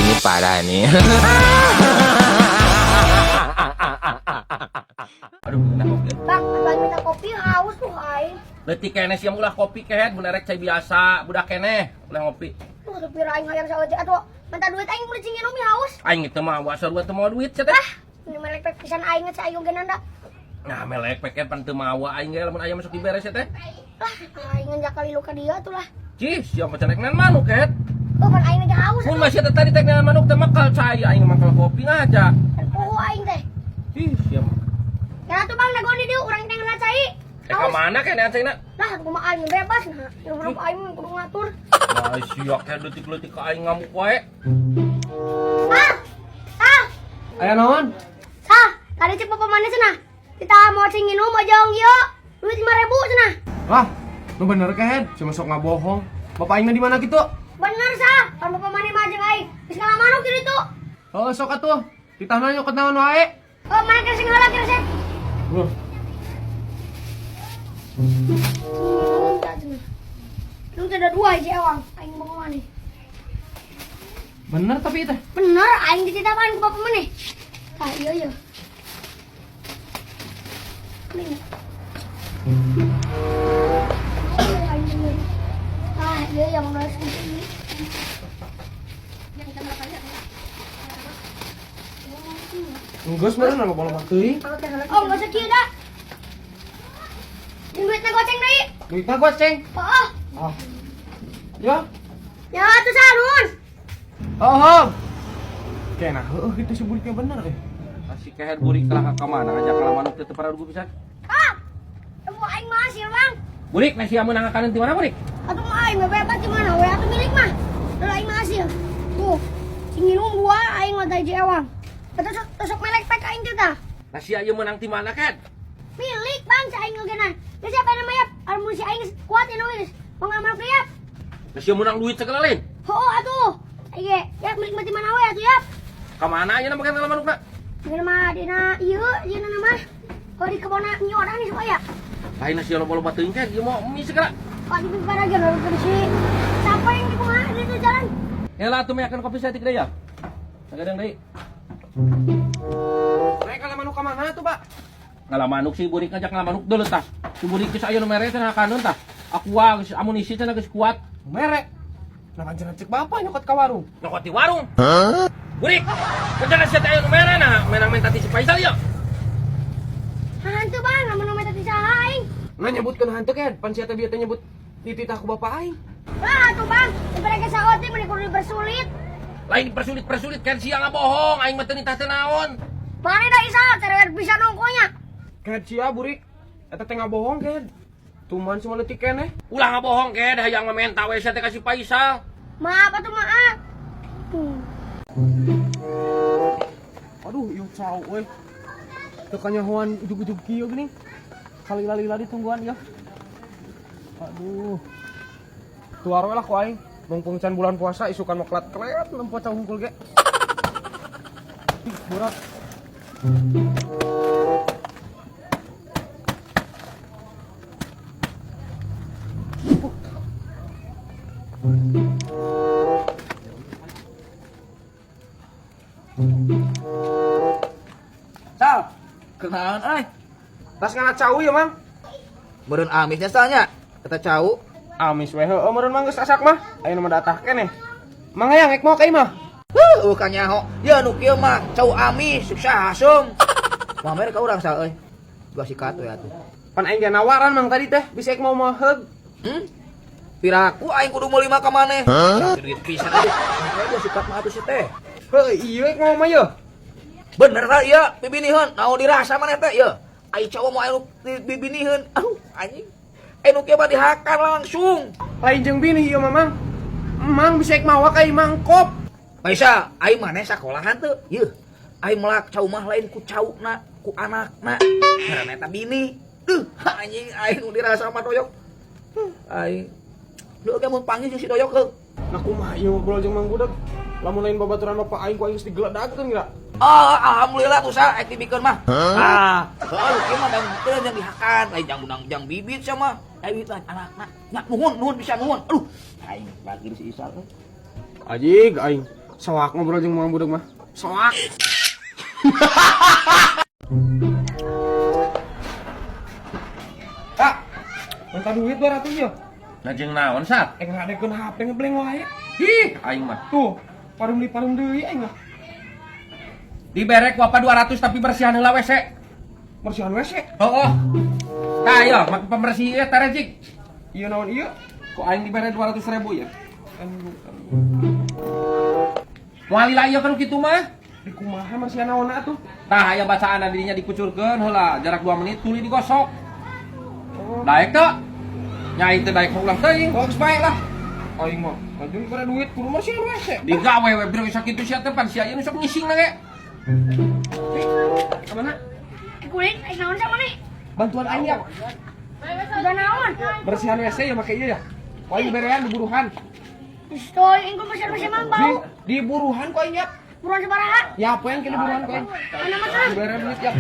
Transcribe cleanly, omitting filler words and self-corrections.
ini parah nih. Aduh, minta kopi. Bang, abang minta kopi haus tuh, Aing. Leutik keneh siang ulah kopi kehet, bener rek cai biasa, budak keneh ulah ngopi. Tuh, supir Aing hayang saeutik atuh. Minta duit Aing beli cingin umi haus. Aing itu mah wasa ruat teu mau duit cenah. Ah, ini melek pek pisan Aing nge ayu genanda. Nah, melek peket pan teu mawa aing ge lamun aya masuk diberes ya teh. Lah, Aing ngenjak kali luka dia tuh lah. Cih, sia macan nek manuk kehet. Oh, pan Aing aja haus. Mun masih tadi tek manuk teh makal cai aing makal kopi ngaja. Puhu Aing teh. Cih, sia mah. Ya tuh Bang, nagoni dieu urang teh ngacai. Ka mana keneh acaina? Lah, kumaha Aing bebas nah. Urang Aing kudu ngatur. Nah, sia ke leutik-leutik ka aing ngamuk wae. Ah! Ah! Aya naon? Sah, tadi cek bapak mana cenah? Kita mau cingin mau jauh yo. Duit 5.000 cenah. Wah, lu bener kehed, cuma sok ngabohong. Bapak aingna di mana gitu? Bener sah, kan bapak mana mah jeung Aing. Geus ngamanuk kitu. Oh, sok atuh. Ditanya nyokot naon wae. Oh, mana kira sing heula kira sih? Lu ada 2 aja awang, Aing mau kemana? Bener tapi teh. Bener, Aing dititapkan ke bapak mana? Ah, iya. Ini. Aing bener. Ah, iya yang udah segini. Yang kita berapa ya? Enggeus meureun anu loba teuing. Oh, enggak usah kieu dah. Yang duitnya goceng deui. Duitna goceng. Oh, Ah. Ya. ya tuh sarun. Oh. Kenah heueuh kitu si buliknya bener Masih kehet burik telah ka mana ngajak ka manuk teh teu paradugu pisan. Ah, ibu Aing masih Bang. Burik nasi amun ngakaneun ti mana burik? Atuh mah Aing bebas di mana we atuh milik mah. Lalu Aing masih. Tuh, singinum 2 Aing mah tadi ewang. Tusuk melek pek Aing teh tah. Nasi ayeuna menang ti mana ket? Milik Bang si Aing ngegenan. Geus siapa namanya? Mun si Aing kuat ya nulis. Mau ngamal dia. Nasi menang duit segala lain. Heuh atuh. Iya, ya milik mati mana we atuh ya. Ka mana ayeuna makan ka manukna? Dina mah dina ieu mah. Oh di kebona nyoran nih supaya. Lain nasi loba-loba teuing ket ieu mah mi segala. Kok di piparageun lalu si siapa yang di kumaha di itu jalan? Heula atuh meyakeun kopi saeutik deui ya. Sagadeng deui. Naik ka manuk ka mana tuh, Pak? Ngalamanuk si burik ngajak ngalamanuk deuleu tah. Si burik geus aya nu mere cenah kaneun tah. Aqua geus amunisi cenah geus kuat. Merek. Nah panjenengan cek bapak nyokot ka warung. Nyokot di warung. Burik, kenapa nasi aya nu mere nah menang minta ti si Faisal ya. Hantu Bang, namun nomor tadi Aing. Nggak nyebutkeun hantu kehed, pan sia teh bieu teh nyebut tititah ku bapak aing. Lah tuh Bang, daripada ke saoti mending kudu dipersulit. Lain dipersulit-persulit kan siang bohong, aing mah teu nitah teu naon. Mana dah Isa, terus bisa nongkonya. Kehed sia burik. Eta teh ngabohong kehed. Tuman cuma leutik keneh. Ulah ngabohong ke dah yang mementa we sia teh ka si Faisal. Maaf atuh maaf. Aduh, ieu cau euy. Teu kanyahoan ujug-ujug kieu geuning. Kalila-lila ditungguan ya. Aduh. Tuar we lah ku aing. Mumpung can bulan puasa isukan moklat-klet nempo cau hungkul ge. Ih, berat. Sal, kenaon euy? Tas ngana cau ya, Mang. Meureun amisnya salnya. Kata cau. Amis we heueuh meureun mah geus asak mah. Ayeuna mah datah keneh. Mang hayang ngek moal ka imah. Kanyaho. Ya nu kieu mah cau amis, sukses asum. Mamer ka urang sal euy. Gua sikat we atuh. Pan aing ge nawaran Mang tadi teh, bisa ek mau heug. Piraku aing kudu meuli mah ka maneh. Duit pisan aduh. Gua sikat mah atuh si teh. Heuh, ieu ek mau mah yeuh. Bener lah ieu, bibiniheun. Naon dirasa maneh teh ieu? Ai cau mah anu bibiniheun. Aduh, anjing. Nu kieu mah dihakan langsung. Lain jeung bini ieu mah, Mang. Mang bisa ek mawa ka imah engkop. Maisa, aing maneh sakolahan teu? Ieu. Aing melak cau mah lain ku cauna, ku anakna. Ngaranna eta bini. Anjing aing nu dirasa mah doyok. Aing lu ge mun panggil jeung si doyok heug. Nah kumaha ieu ngobrol jeung Mang Budak. Lamun lain babaturan bapak aing ku aing geus digeledakeun geura. Alhamdulillah tuh sa ek dibikeun mah. Heuh kieu mah dang teu yang dihakan, lain jang budang jang bibit sama. Bibit lain anakna. Nya nuhun bisa nuhun. Aduh, aing bagi si Isal teh. Ajig aing Soak ngobrol jeung mang budak mah. Soak. Kak, minta duit 200 ya. Najeng naon sat? Ngadekeun HP ngebleng wae. Ih, aing mah. Tuh, parum deui aing mah. Diberek ku apa 200 tapi bersihan heula WC. Bersihan WC. Heuh. Tah ya, make pembersih ieu tarecik. Ieu naon ieu? Kok aing dibere 200.000 ya? Moal lila ieu kan kitu mah. Di kumaha bersihan naonna atuh? Tah aya bacaan dirinya dikucurkeun heula, jarak 2 menit tuluy digosok. Oh, Daek teu? Nyai teu daek ulang teuing. bagus bae lah. Aing mah, ngajun pada duit kudu bersihan WC. Digawe we bro sakitu sia teh pan sia ieu nu sok ngising na ge. Kemana? Kulit, aing naon sama nih? Bantuan aing ya. Udah naon? Bersihan WC ya make ieu ya. Aing berean di buruhan. Pistoy, aing kok masih mang bau. Di buruhan kok aing ya. Buruan sabaraha? Ya apa yang kini buruhan kok aing? Mana mah? Di berean duit ya.